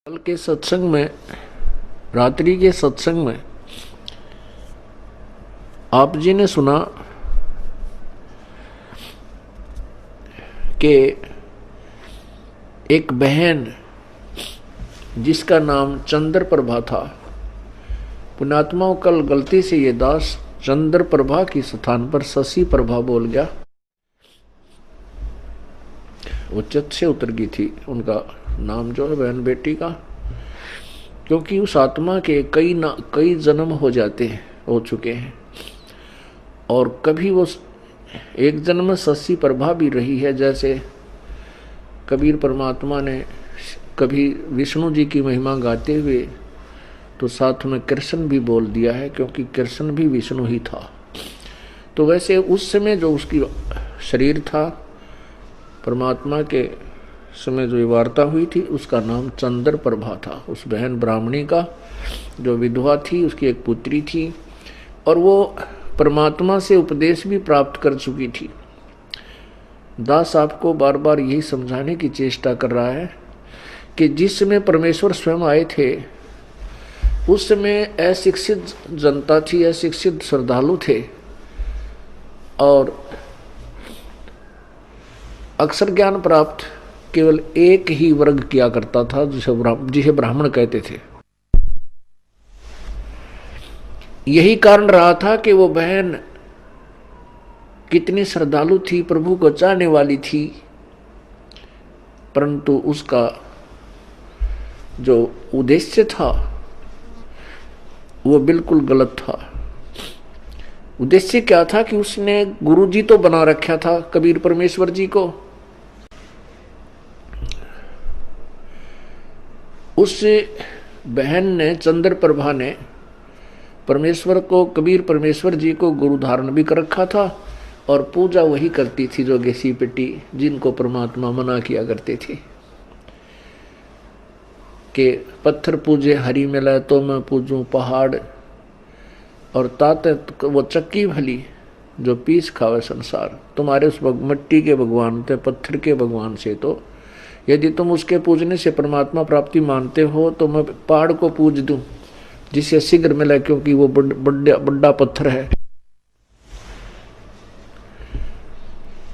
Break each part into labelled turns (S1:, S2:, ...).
S1: कल के सत्संग में, रात्रि के सत्संग में आप जी ने सुना कि एक बहन जिसका नाम चंद्र प्रभा था, पुण्यात्माओं कल गलती से ये दास चंद्र प्रभा की स्थान पर शशि प्रभा बोल गया। वो चित से उतर गई थी उनका नाम जो है बहन बेटी का, क्योंकि उस आत्मा के कई जन्म हो चुके हैं और कभी वो एक जन्म में शशि प्रभा भी रही है। जैसे कबीर परमात्मा ने कभी विष्णु जी की महिमा गाते हुए तो साथ में कृष्ण भी बोल दिया है, क्योंकि कृष्ण भी विष्णु ही था। तो वैसे उस समय जो उसकी शरीर था, परमात्मा के समय जो वार्ता हुई थी, उसका नाम चंद्र प्रभा था। उस बहन ब्राह्मणी का जो विधवा थी, उसकी एक पुत्री थी और वो परमात्मा से उपदेश भी प्राप्त कर चुकी थी। दास आपको बार बार यही समझाने की चेष्टा कर रहा है कि जिस समय परमेश्वर स्वयं आए थे, उस समय अशिक्षित जनता थी, अशिक्षित श्रद्धालु थे और अक्षर ज्ञान प्राप्त केवल एक ही वर्ग किया करता था, जिसे ब्राह्मण कहते थे। यही कारण रहा था कि वो बहन कितनी श्रद्धालु थी, प्रभु को चाहने वाली थी, परंतु उसका जो उद्देश्य था वो बिल्कुल गलत था। उद्देश्य क्या था कि उसने गुरु जी तो बना रखा था कबीर परमेश्वर जी को। उस बहन ने, चंद्र प्रभा ने परमेश्वर को, कबीर परमेश्वर जी को गुरु धारण भी कर रखा था और पूजा वही करती थी जो घिसी पिटी, जिनको परमात्मा मना किया करते थे कि पत्थर पूजे हरि मिला तो मैं पूजूं पहाड़, और ताते वो चक्की भली जो पीस खावे संसार। तुम्हारे उस मिट्टी के भगवान थे, पत्थर के भगवान से, तो यदि तुम उसके पूजने से परमात्मा प्राप्ति मानते हो तो मैं पहाड़ को पूज दूं जिसे शीघ्र मिला, क्योंकि वो बड़ा पत्थर है।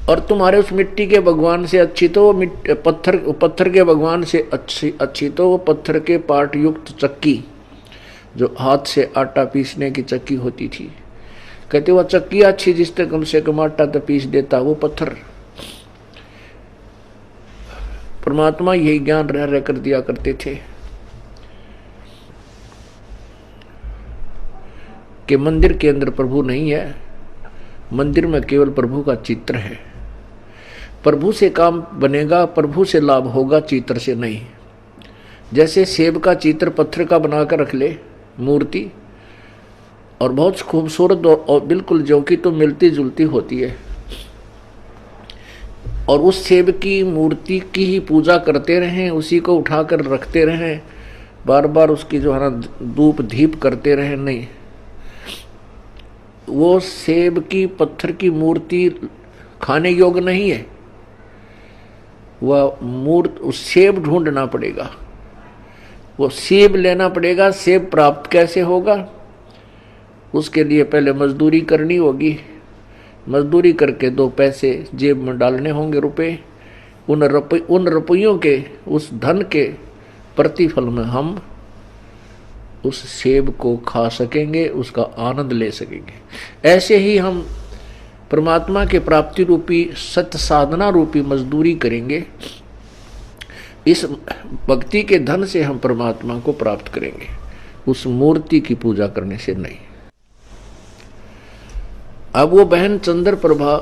S1: और तुम्हारे उस मिट्टी के भगवान से अच्छी तो पत्थर के भगवान से अच्छी तो वो पत्थर के पाट युक्त चक्की, जो हाथ से आटा पीसने की चक्की होती थी। कहते वो चक्की अच्छी जिससे कम से कम आटा तो पीस देता, वो पत्थर। परमात्मा यही ज्ञान रह कर दिया करते थे कि मंदिर के अंदर प्रभु नहीं है, मंदिर में केवल प्रभु का चित्र है। प्रभु से काम बनेगा, प्रभु से लाभ होगा, चित्र से नहीं। जैसे सेब का चित्र पत्थर का बनाकर रख ले मूर्ति, और बहुत खूबसूरत और बिल्कुल जो कि तो मिलती जुलती होती है, और उस सेब की मूर्ति की ही पूजा करते रहें, उसी को उठाकर रखते रहें, बार बार उसकी जो है ना धूप धीप करते रहें, नहीं। वो सेब की पत्थर की मूर्ति खाने योग्य नहीं है। वह उस सेब ढूंढना पड़ेगा, वो सेब लेना पड़ेगा। सेब प्राप्त कैसे होगा? उसके लिए पहले मजदूरी करनी होगी, मजदूरी करके 2 पैसे जेब में डालने होंगे, रुपए। उन रुपयों के, उस धन के प्रतिफल में हम उस सेब को खा सकेंगे, उसका आनंद ले सकेंगे। ऐसे ही हम परमात्मा के प्राप्ति रूपी सत्य साधना रूपी मजदूरी करेंगे। इस भक्ति के धन से हम परमात्मा को प्राप्त करेंगे, उस मूर्ति की पूजा करने से नहीं। अब वो बहन चंद्र प्रभा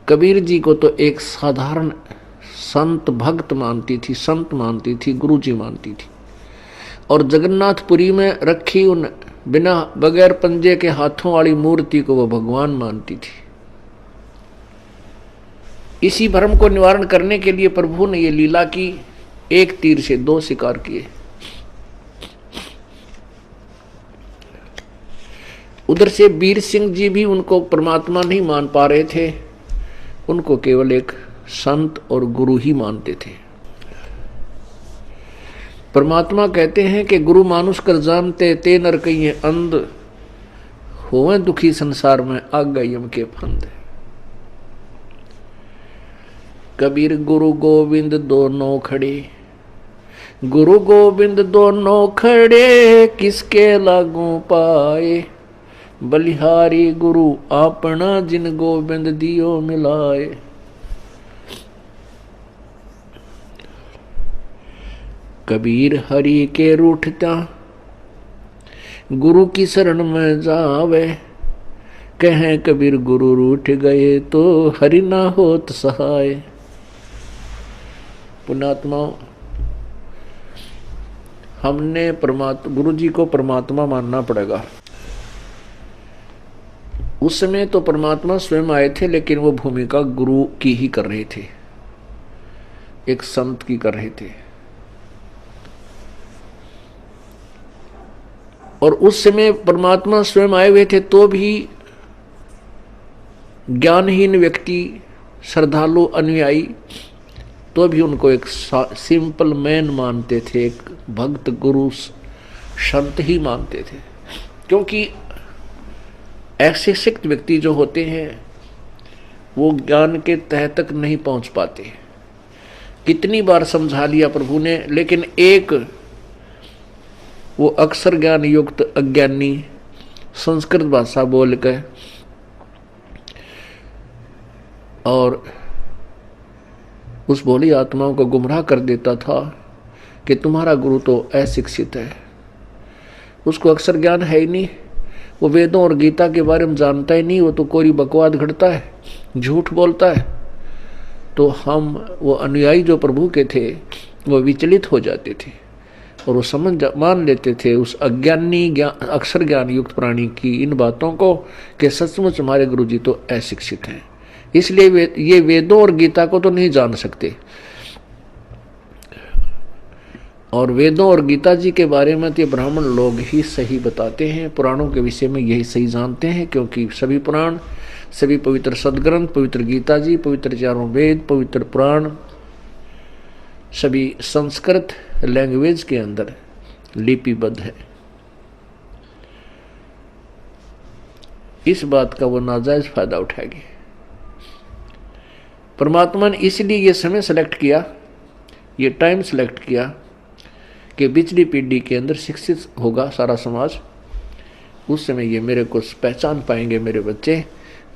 S1: कबीर जी को तो एक साधारण संत भक्त मानती थी, संत मानती थी, गुरु जी मानती थी, और जगन्नाथपुरी में रखी उन बिना बगैर पंजे के हाथों वाली मूर्ति को वो भगवान मानती थी। इसी भ्रम को निवारण करने के लिए प्रभु ने ये लीला की, एक तीर से 2 शिकार किए। उधर से वीर सिंह जी भी उनको परमात्मा नहीं मान पा रहे थे, उनको केवल एक संत और गुरु ही मानते थे। परमात्मा कहते हैं कि गुरु मानुष कर जानते ते नर कहिए अंध, होवे दुखी संसार में आग यम के फंद। कबीर गुरु गोविंद दोनों खड़े, गुरु गोविंद दोनों खड़े, किसके लागू पाए, बलिहारी गुरु अपना जिन गोविंद दियो मिलाए। कबीर हरि के रूठता, गुरु की शरण में जावे, कहें कबीर गुरु रूठ गए तो हरि ना होत सहाय। पुण्यात्माओं, हमने गुरु जी को परमात्मा मानना पड़ेगा। उस समय तो परमात्मा स्वयं आए थे, लेकिन वो भूमिका गुरु की ही कर रहे थे, एक संत की कर रहे थे। और उस समय परमात्मा स्वयं आए हुए थे तो भी ज्ञानहीन व्यक्ति, श्रद्धालु, अनुयायी तो भी उनको एक सिंपल मैन मानते थे, एक भक्त गुरु संत ही मानते थे। क्योंकि ऐसे सिक्त व्यक्ति जो होते हैं वो ज्ञान के तह तक नहीं पहुंच पाते। कितनी बार समझा लिया प्रभु ने, लेकिन एक वो अक्षर ज्ञान युक्त अज्ञानी संस्कृत भाषा बोल कर और उस भोली आत्माओं को गुमराह कर देता था कि तुम्हारा गुरु तो अशिक्षित है, उसको अक्षर ज्ञान है ही नहीं, वो वेदों और गीता के बारे में जानता ही नहीं, वो तो कोई बकवाद घड़ता है, झूठ बोलता है। तो हम वो अनुयायी जो प्रभु के थे वो विचलित हो जाते थे और वो मान लेते थे उस अज्ञानी अक्षर ज्ञान युक्त प्राणी की इन बातों को कि सचमुच हमारे गुरु जी तो अशिक्षित हैं, इसलिए ये वेदों और गीता को तो नहीं जान सकते। और वेदों और गीता जी के बारे में तो ब्राह्मण लोग ही सही बताते हैं, पुराणों के विषय में यही सही जानते हैं, क्योंकि सभी पुराण, सभी पवित्र सदग्रंथ, पवित्र गीता जी, पवित्र चारों वेद, पवित्र पुराण सभी संस्कृत लैंग्वेज के अंदर लिपिबद्ध है। इस बात का वो नाजायज फायदा उठाएंगे। परमात्मा ने इसलिए ये समय सेलेक्ट किया, ये टाइम सेलेक्ट किया कि पिछली पीढ़ी के अंदर शिक्षित होगा सारा समाज। उस समय ये मेरे को पहचान पाएंगे मेरे बच्चे,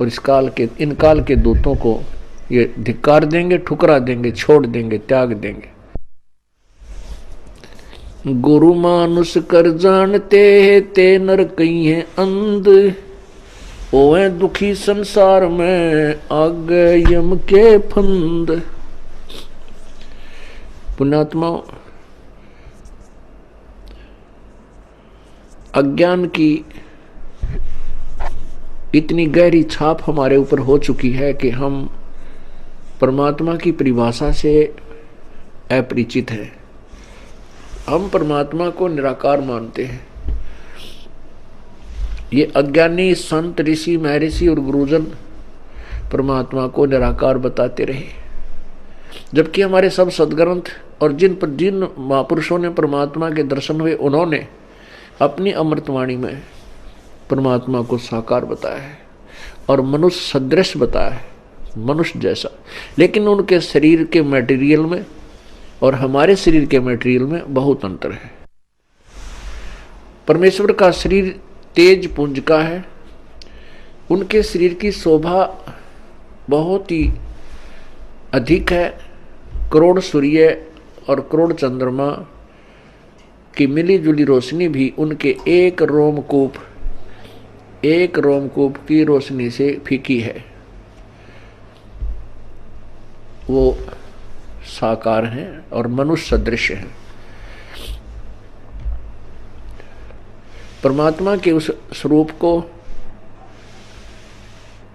S1: और इन काल के दूतों को ये धिक्कार देंगे, ठुकरा देंगे, छोड़ देंगे, त्याग देंगे। गुरु मानुष कर जानते ते नर कहिए अंध, ओए दुखी संसार में आग यम के फंद। पुण्यात्मा, अज्ञान की इतनी गहरी छाप हमारे ऊपर हो चुकी है कि हम परमात्मा की परिभाषा से अपरिचित हैं। हम परमात्मा को निराकार मानते हैं। ये अज्ञानी संत, ऋषि, महर्षि और गुरुजन परमात्मा को निराकार बताते रहे, जबकि हमारे सब सदग्रंथ और जिन महापुरुषों ने परमात्मा के दर्शन हुए उन्होंने अपनी अमृतवाणी में परमात्मा को साकार बताया है और मनुष्य सदृश बताया है, मनुष्य जैसा। लेकिन उनके शरीर के मटेरियल में और हमारे शरीर के मटेरियल में बहुत अंतर है। परमेश्वर का शरीर तेज पुंज का है, उनके शरीर की शोभा बहुत ही अधिक है। करोड़ सूर्य और करोड़ चंद्रमा की मिली जुली रोशनी भी उनके एक रोमकूप की रोशनी से फीकी है। वो साकार हैं और मनुष्य सदृश हैं। परमात्मा के उस स्वरूप को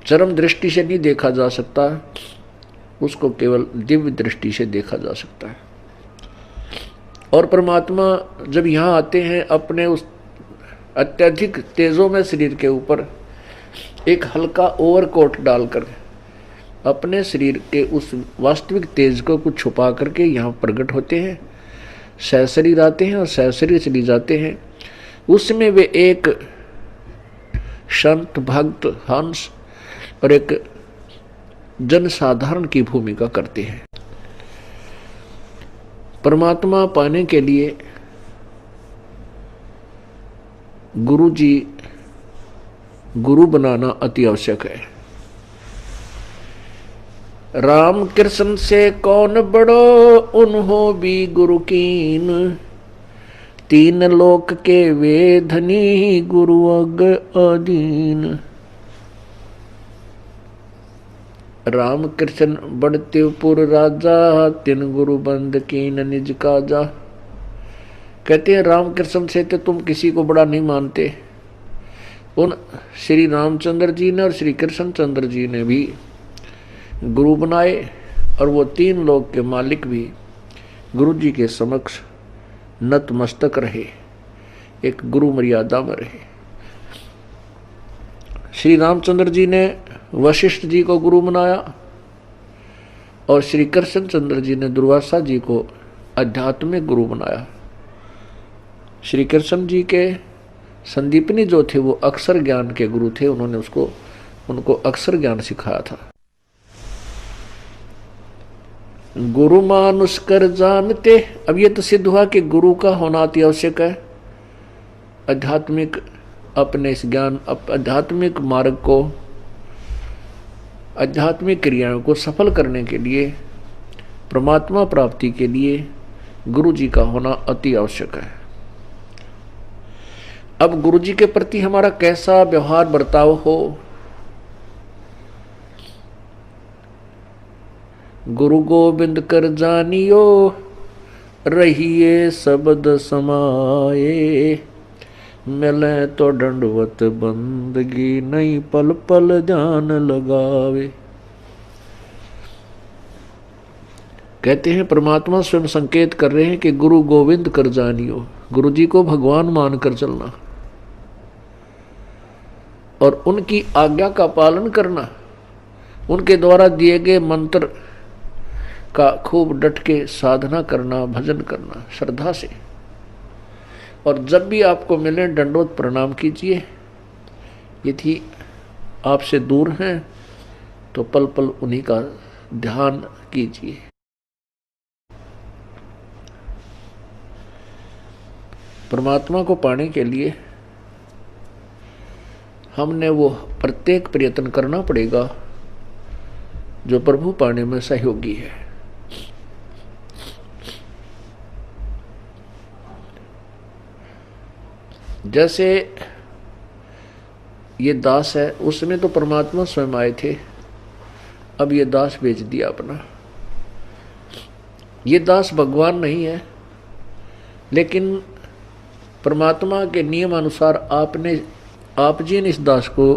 S1: चरम दृष्टि से नहीं देखा जा सकता, उसको केवल दिव्य दृष्टि से देखा जा सकता है। और परमात्मा जब यहाँ आते हैं अपने उस अत्यधिक तेजों में शरीर के ऊपर एक हल्का ओवरकोट डालकर अपने शरीर के उस वास्तविक तेज को कुछ छुपा करके यहाँ प्रकट होते हैं सहशरीर आते हैं और सहशरीर चली जाते हैं। उसमें वे एक संत, भक्त, हंस और एक जनसाधारण की भूमिका करते हैं। परमात्मा पाने के लिए गुरु जी, गुरु बनाना अति आवश्यक है। राम कृष्ण से कौन बड़ो, उन्हों भी गुरु कीन, तीन लोक के वे धनी, गुरु अग अधीन। राम कृष्ण बड़तेपुर राजा, तिन गुरु बंद कीन निज काजा। कहते हैं राम कृष्ण से तो तुम किसी को बड़ा नहीं मानते। उन श्री रामचंद्र जी ने और श्री कृष्ण चंद्र जी ने भी गुरु बनाए और वो तीन लोक के मालिक भी गुरु जी के समक्ष नतमस्तक रहे, एक गुरु मर्यादा में रहे। श्री रामचंद्र जी ने वशिष्ठ जी को गुरु बनाया और श्री कृष्ण चंद्र जी ने दुर्वासा जी को आध्यात्मिक गुरु बनाया। श्री कृष्ण जी के संदीपनी जो थे वो अक्षर ज्ञान के गुरु थे, उन्होंने उनको अक्षर ज्ञान सिखाया था। गुरु मानुष कर जानते, अब ये तो सिद्ध हुआ कि गुरु का होना अति आवश्यक है। आध्यात्मिक अपने इस ज्ञान, आध्यात्मिक मार्ग को, आध्यात्मिक क्रियाओं को सफल करने के लिए, परमात्मा प्राप्ति के लिए गुरु जी का होना अति आवश्यक है। अब गुरु जी के प्रति हमारा कैसा व्यवहार बर्ताव हो, गुरु गोविंद कर जानियो, रहिए शब्द समाए, मिले तो दंडवत बंदगी, नहीं पल पल ध्यान लगावे। कहते हैं परमात्मा स्वयं संकेत कर रहे हैं कि गुरु गोविंद कर जानियो, गुरु जी को भगवान मानकर चलना और उनकी आज्ञा का पालन करना, उनके द्वारा दिए गए मंत्र का खूब डट के साधना करना, भजन करना श्रद्धा से। और जब भी आपको मिले दंडोत प्रणाम कीजिए। यदि आपसे दूर हैं तो पल पल उन्हीं का ध्यान कीजिए। परमात्मा को पाने के लिए हमने वो प्रत्येक प्रयत्न करना पड़ेगा जो प्रभु पाने में सहयोगी है। जैसे ये दास है, उसमें तो परमात्मा स्वयं आए थे, अब ये दास बेच दिया अपना। ये दास भगवान नहीं है, लेकिन परमात्मा के नियम अनुसार आप जी ने इस दास को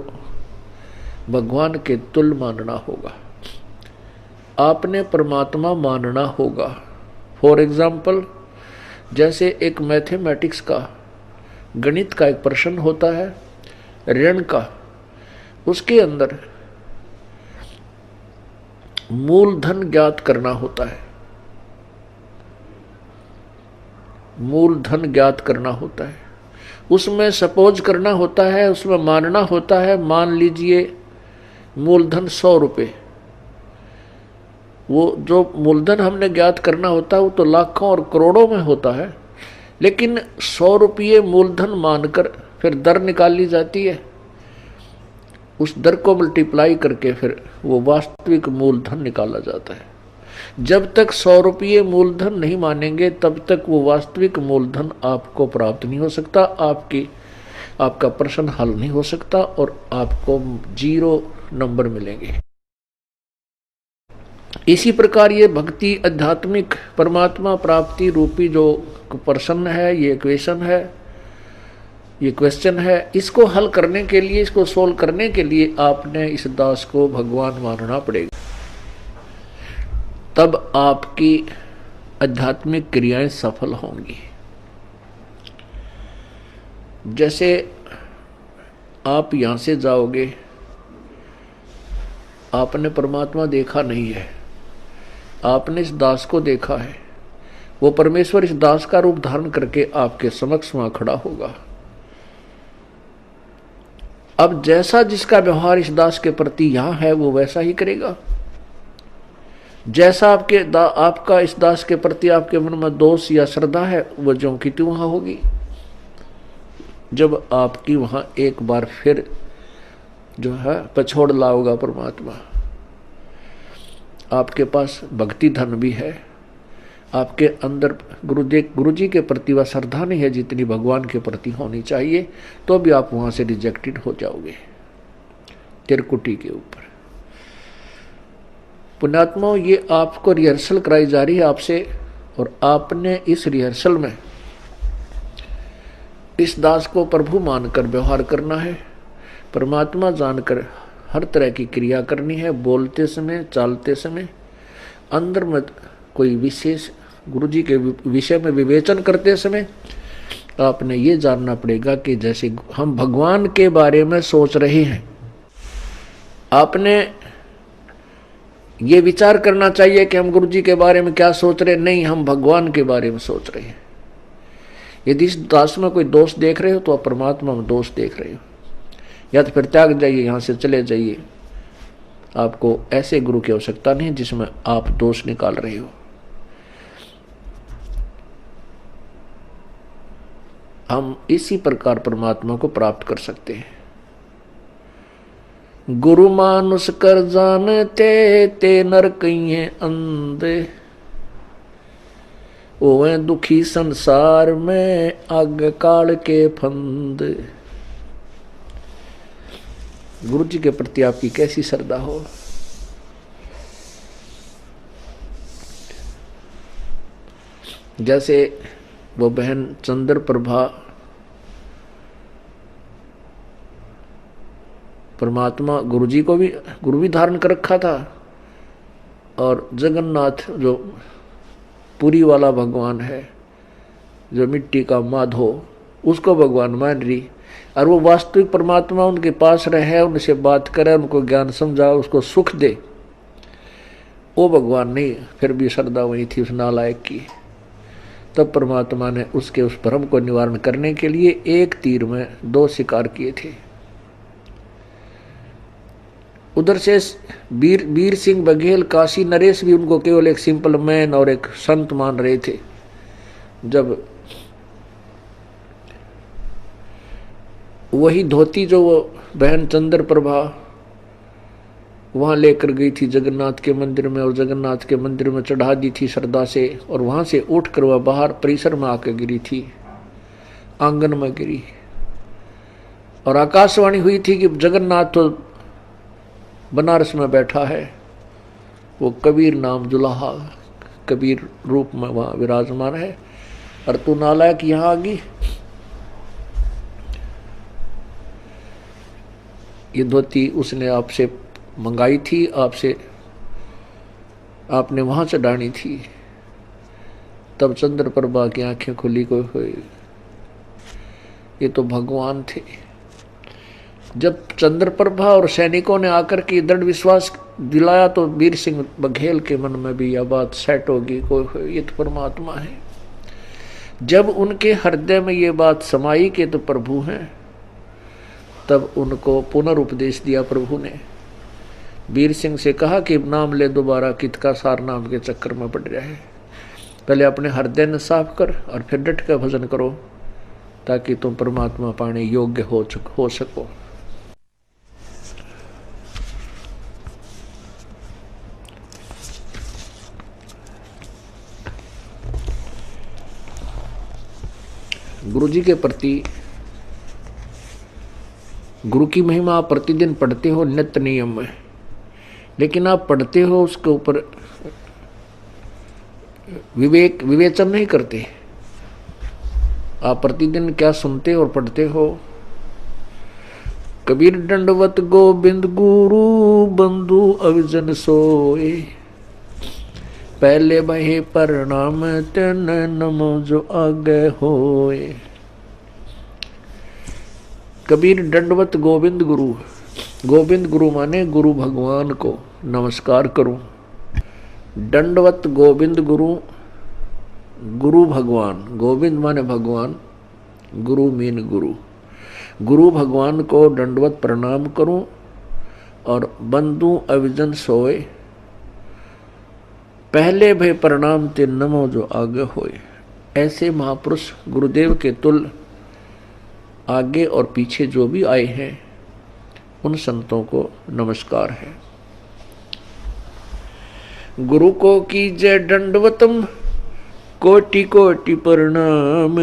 S1: भगवान के तुल्य मानना होगा। आपने परमात्मा मानना होगा। फॉर एग्जाम्पल, जैसे एक मैथमेटिक्स का, गणित का एक प्रश्न होता है ऋण का, उसके अंदर मूलधन ज्ञात करना होता है, मूलधन ज्ञात करना होता है। उसमें सपोज करना होता है, उसमें मानना होता है, मान लीजिए मूलधन 100 रुपये। वो जो मूलधन हमने ज्ञात करना होता है वो तो लाखों और करोड़ों में होता है, लेकिन 100 रुपये मूलधन मानकर फिर दर निकाली जाती है। उस दर को मल्टीप्लाई करके फिर वो वास्तविक मूलधन निकाला जाता है। जब तक 100 रुपये मूलधन नहीं मानेंगे तब तक वो वास्तविक मूलधन आपको प्राप्त नहीं हो सकता, आपका प्रश्न हल नहीं हो सकता और आपको 0 नंबर मिलेंगे। इसी प्रकार ये भक्ति, आध्यात्मिक परमात्मा प्राप्ति रूपी जो प्रश्न है, ये इक्वेशन है, ये क्वेश्चन है, इसको हल करने के लिए, इसको सोल्व करने के लिए आपने इस दास को भगवान मानना पड़ेगा। तब आपकी आध्यात्मिक क्रियाएं सफल होंगी। जैसे आप यहां से जाओगे, आपने परमात्मा देखा नहीं है, आपने इस दास को देखा है, वो परमेश्वर इस दास का रूप धारण करके आपके समक्ष वहां खड़ा होगा। अब जैसा जिसका व्यवहार इस दास के प्रति यहां है वो वैसा ही करेगा। जैसा आपका इस दास के प्रति आपके मन में दोष या श्रद्धा है वो ज्यों की त्यों वहां होगी। जब आपकी वहां एक बार फिर जो है पछोड़ लाओगा परमात्मा, आपके पास भक्ति धन भी है, आपके अंदर गुरु जी के प्रति वह श्रद्धा नहीं है जितनी भगवान के प्रति होनी चाहिए, तो भी आप वहां से रिजेक्टेड हो जाओगे त्रिकुटी के ऊपर। पुण्यात्माओं, ये आपको रिहर्सल कराई जा रही है आपसे, और आपने इस रिहर्सल में इस दास को प्रभु मानकर व्यवहार करना है, परमात्मा जानकर हर तरह की क्रिया करनी है। बोलते समय, चालते समय, अंदर में कोई विशेष गुरु जी के विषय में विवेचन करते समय आपने ये जानना पड़ेगा कि जैसे हम भगवान के बारे में सोच रहे हैं, आपने ये विचार करना चाहिए कि हम गुरु जी के बारे में क्या सोच रहे हैं। नहीं, हम भगवान के बारे में सोच रहे हैं। यदि इस दास में कोई दोष देख रहे हो तो आप परमात्मा में दोष देख रहे हो, या तो फिर त्याग जाइए, यहां से चले जाइए। आपको ऐसे गुरु की आवश्यकता नहीं जिसमें आप दोष निकाल रहे हो। हम इसी प्रकार परमात्मा को प्राप्त कर सकते हैं। गुरु मानुष कर जानते ते नर कहिए अंधे, ओवे दुखी संसार में आग काल के फंद। गुरु जी के प्रति आपकी कैसी श्रद्धा हो। जैसे वो बहन चंद्र प्रभा परमात्मा गुरु जी को भी गुरु भी धारण कर रखा था, और जगन्नाथ जो पुरी वाला भगवान है, जो मिट्टी का माधो, उसको भगवान मान रही, और वो वास्तविक परमात्मा उनके पास रहे, उनसे बात करे, उनको ज्ञान समझा, उसको सुख दे, वो भगवान नहीं। फिर भी श्रद्धा वही थी उस नालायक की। तब परमात्मा ने उसके उस भ्रम को निवारण करने के लिए एक तीर में दो शिकार किए थे। उधर से वीर सिंह बघेल, काशी नरेश भी उनको केवल एक सिंपल मैन और एक संत मान रहे थे। जब वही धोती जो वो बहन चंद्र प्रभा वहां लेकर गई थी जगन्नाथ के मंदिर में, और जगन्नाथ के मंदिर में चढ़ा दी थी श्रद्धा से, और वहां से उठकर वह बाहर परिसर में आकर गिरी थी, आंगन में गिरी, और आकाशवाणी हुई थी कि जगन्नाथ तो बनारस में बैठा है, वो कबीर नाम जुलाहा कबीर रूप में वहां विराजमान है, और तू नालायक यहां आ गई। ये धोती उसने आपसे मंगाई थी, आपने वहां चढ़ानी थी। तब चंद्र प्रभा की आंखें खुली, कोई ये तो भगवान थे। जब चंद्र प्रभा और सैनिकों ने आकर के दृढ़ विश्वास दिलाया तो वीर सिंह बघेल के मन में भी यह बात सेट होगी, कोई ये तो परमात्मा है। जब उनके हृदय में ये बात समाई कि तो प्रभु हैं, तब उनको पुनरुपदेश दिया प्रभु ने। वीर सिंह से कहा कि नाम ले दोबारा, कित का सार नाम के चक्कर में पड़ रहा है। पहले अपने हृदय ने साफ कर और फिर डट कर भजन करो, ताकि तुम परमात्मा पाने योग्य हो सको। गुरु जी के प्रति गुरु की महिमा आप प्रतिदिन पढ़ते हो नित्य नियम में, लेकिन आप पढ़ते हो उसके ऊपर विवेचन नहीं करते। आप प्रतिदिन क्या सुनते और पढ़ते हो। कबीर दंडवत गोविंद गुरु बंधु अविजन सोए, पहले बहे प्रणाम तेन नमो जो आगे होए। कबीर दंडवत गोविंद गुरु, गोविंद गुरु माने गुरु भगवान को नमस्कार करूं। दंडवत गोविंद गुरु गुरु भगवान, गोविंद माने भगवान, गुरु मीन गुरु, गुरु भगवान को दंडवत प्रणाम करूं और बंदू अविजन सोए, पहले भय प्रणाम ते नमो जो आगे होए। ऐसे महापुरुष गुरुदेव के तुल्य आगे और पीछे जो भी आए हैं उन संतों को नमस्कार है। गुरु को कीजय दंडवतम, कोटि कोटि प्रणाम,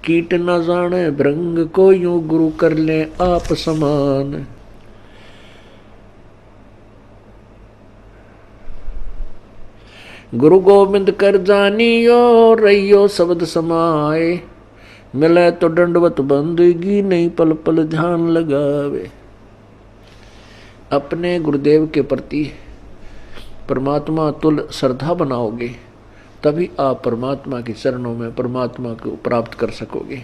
S1: कीट न जाने भृंग को यूं गुरु कर ले आप समान। गुरु गोविंद कर जानियो, रहियो शब्द समाए, मिले तो दंडवत बंदगी, नहीं पल पल ध्यान लगावे। अपने गुरुदेव के प्रति परमात्मा तुल्य श्रद्धा बनाओगे तभी आप परमात्मा के चरणों में परमात्मा को प्राप्त कर सकोगे।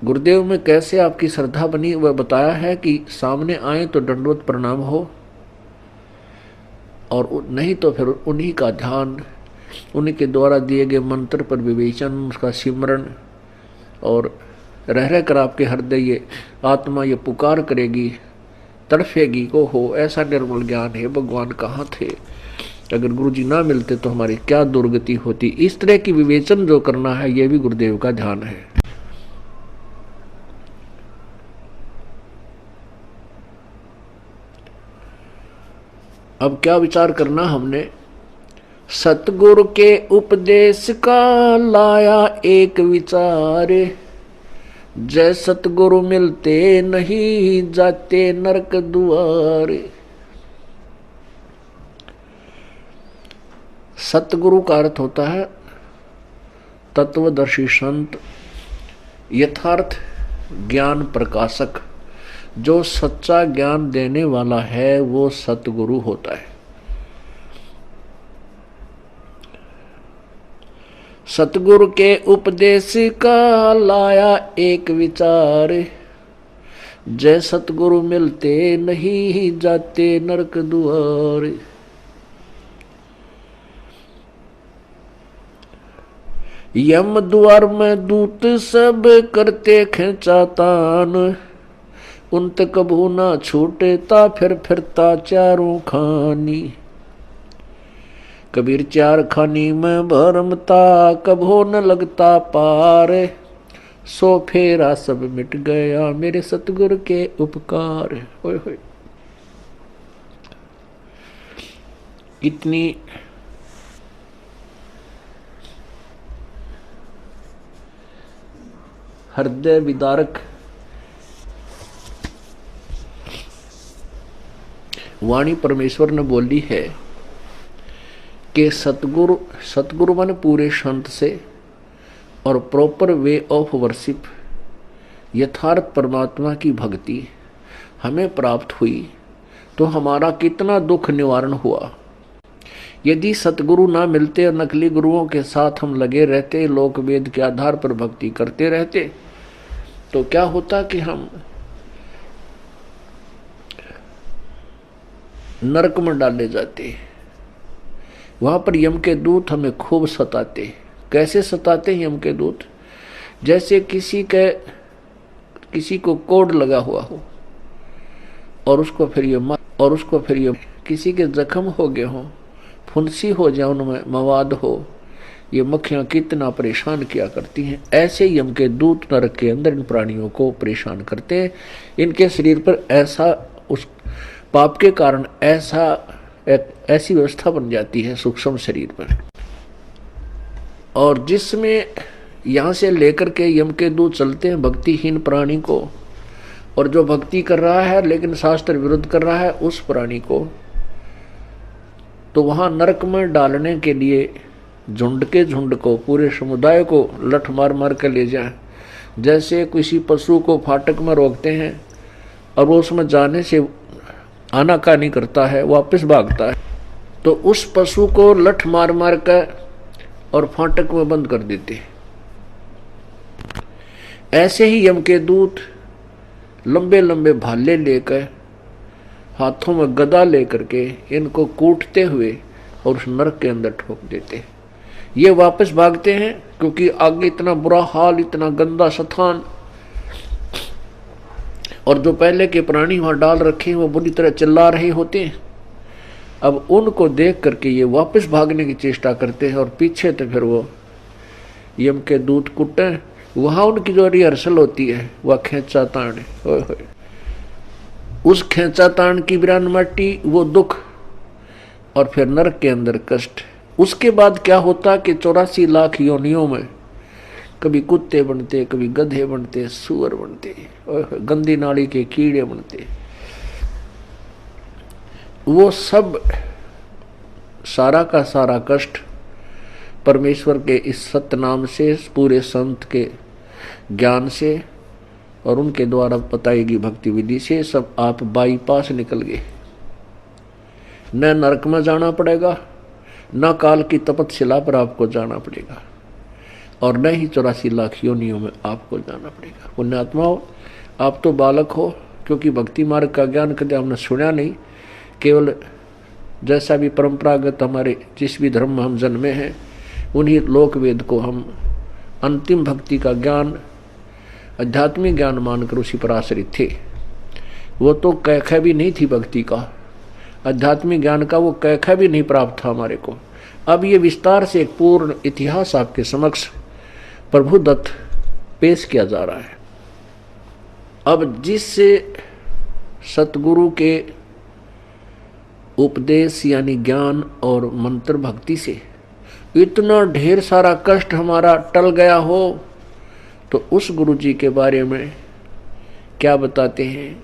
S1: गुरुदेव में कैसे आपकी श्रद्धा बनी वह बताया है कि सामने आए तो दंडवत प्रणाम हो, और नहीं तो फिर उन्हीं का ध्यान, उन्हीं के द्वारा दिए गए मंत्र पर विवेचन, उसका सिमरण, और रह कर आपके हृदय ये आत्मा ये पुकार करेगी, तड़फेगी को हो ऐसा निर्मल ज्ञान है भगवान कहाँ थे, अगर गुरु जी ना मिलते तो हमारी क्या दुर्गति होती। इस तरह की विवेचन जो करना है ये भी गुरुदेव का ध्यान है। अब क्या विचार करना हमने, सतगुरु के उपदेश का लाया एक विचार, जय सतगुरु मिलते नहीं जाते नरक दुआरे। सतगुरु का अर्थ होता है तत्वदर्शी संत, यथार्थ ज्ञान प्रकाशक। जो सच्चा ज्ञान देने वाला है वो सतगुरु होता है। सतगुरु के उपदेश का लाया एक विचार, जय सतगुरु मिलते नहीं जाते नरक दुआर। यम द्वार में दूत सब करते खेचातान, उन तक कभू ना छूटता फिर फिरता चारों खानी। कबीर चार खानी में भरमता कभो न लगता पार, सो फेरा सब मिट गया मेरे सतगुरु के उपकार। होय होय, इतनी हृदय विदारक वाणी परमेश्वर ने बोली है कि सतगुरु माने पूरे संत से और प्रॉपर वे ऑफ वर्शिप, यथार्थ परमात्मा की भक्ति हमें प्राप्त हुई तो हमारा कितना दुख निवारण हुआ। यदि सतगुरु ना मिलते और नकली गुरुओं के साथ हम लगे रहते, लोक वेद के आधार पर भक्ति करते रहते, तो क्या होता कि हम नरक में डाले जाते। वहां पर यम के दूत हमें खूब सताते। कैसे सताते हैं यम के दूत? जैसे किसी को कोड लगा हुआ हो और उसको फिर ये किसी के जख्म हो गए हों, फुंसी हो जाए, उनमें मवाद हो, ये मक्खियां कितना परेशान किया करती हैं। ऐसे यम के दूत नरक के अंदर इन प्राणियों को परेशान करते हैं। इनके शरीर पर ऐसा उस पाप के कारण ऐसी व्यवस्था बन जाती है सूक्ष्म शरीर पर, और जिसमें यहां से लेकर के यम के दूत चलते हैं भक्तिहीन प्राणी को, और जो भक्ति कर रहा है लेकिन शास्त्र विरुद्ध कर रहा है उस प्राणी को, तो वहां नरक में डालने के लिए झुंड के झुंड को, पूरे समुदाय को लठ मार मार कर ले जाए। जैसे किसी पशु को फाटक में रोकते हैं और वो उसमें जाने से आनाकानी करता है, वापस भागता है, तो उस पशु को लठ मार मार कर और फाटक में बंद कर देते। ऐसे ही यम के दूत लंबे लंबे भाले लेकर हाथों में गदा लेकर के इनको कूटते हुए और उस नरक के अंदर ठोक देते। ये वापस भागते हैं क्योंकि आगे इतना बुरा हाल, इतना गंदा स्थान, और जो पहले के प्राणी वहां डाल रखे हैं वो बुरी तरह चिल्ला रहे होते हैं। अब उनको देख करके ये वापस भागने की चेष्टा करते हैं और पीछे तो फिर वो यम के दूत कुटे। वहां उनकी जो रिहर्सल होती है वह खेचा ताण, उस खेचा ताण की बिरान माटी, वो दुख, और फिर नरक के अंदर कष्ट। उसके बाद क्या होता कि 84 लाख योनियों में कभी कुत्ते बनते, कभी गधे बनते, सुअर बनते, गंदी नाली के कीड़े बनते। वो सब सारा का सारा कष्ट परमेश्वर के इस सत्य नाम से, पूरे संत के ज्ञान से और उनके द्वारा बताई गई भक्ति विधि से सब आप बाईपास निकल गए। न नरक में जाना पड़ेगा, न काल की तपस्या पर आपको जाना पड़ेगा, और न ही 84 लाख योनियों में आपको जाना पड़ेगा। पुण्यात्माओं, आप तो बालक हो, क्योंकि भक्ति मार्ग का ज्ञान कभी हमने सुना नहीं। केवल जैसा भी परंपरागत हमारे जिस भी धर्म में हम जन्मे हैं उन्हीं लोक वेद को हम अंतिम भक्ति का ज्ञान, आध्यात्मिक ज्ञान मानकर उसी पर आश्रित थे। वो तो कैखा भी नहीं थी भक्ति का, आध्यात्मिक ज्ञान का वो कैखा भी नहीं प्राप्त था हमारे को। अब ये विस्तार से एक पूर्ण इतिहास आपके समक्ष प्रभु दत्त पेश किया जा रहा है। अब जिससे सतगुरु के उपदेश यानी ज्ञान और मंत्र भक्ति से इतना ढेर सारा कष्ट हमारा टल गया हो, तो उस गुरु जी के बारे में क्या बताते हैं।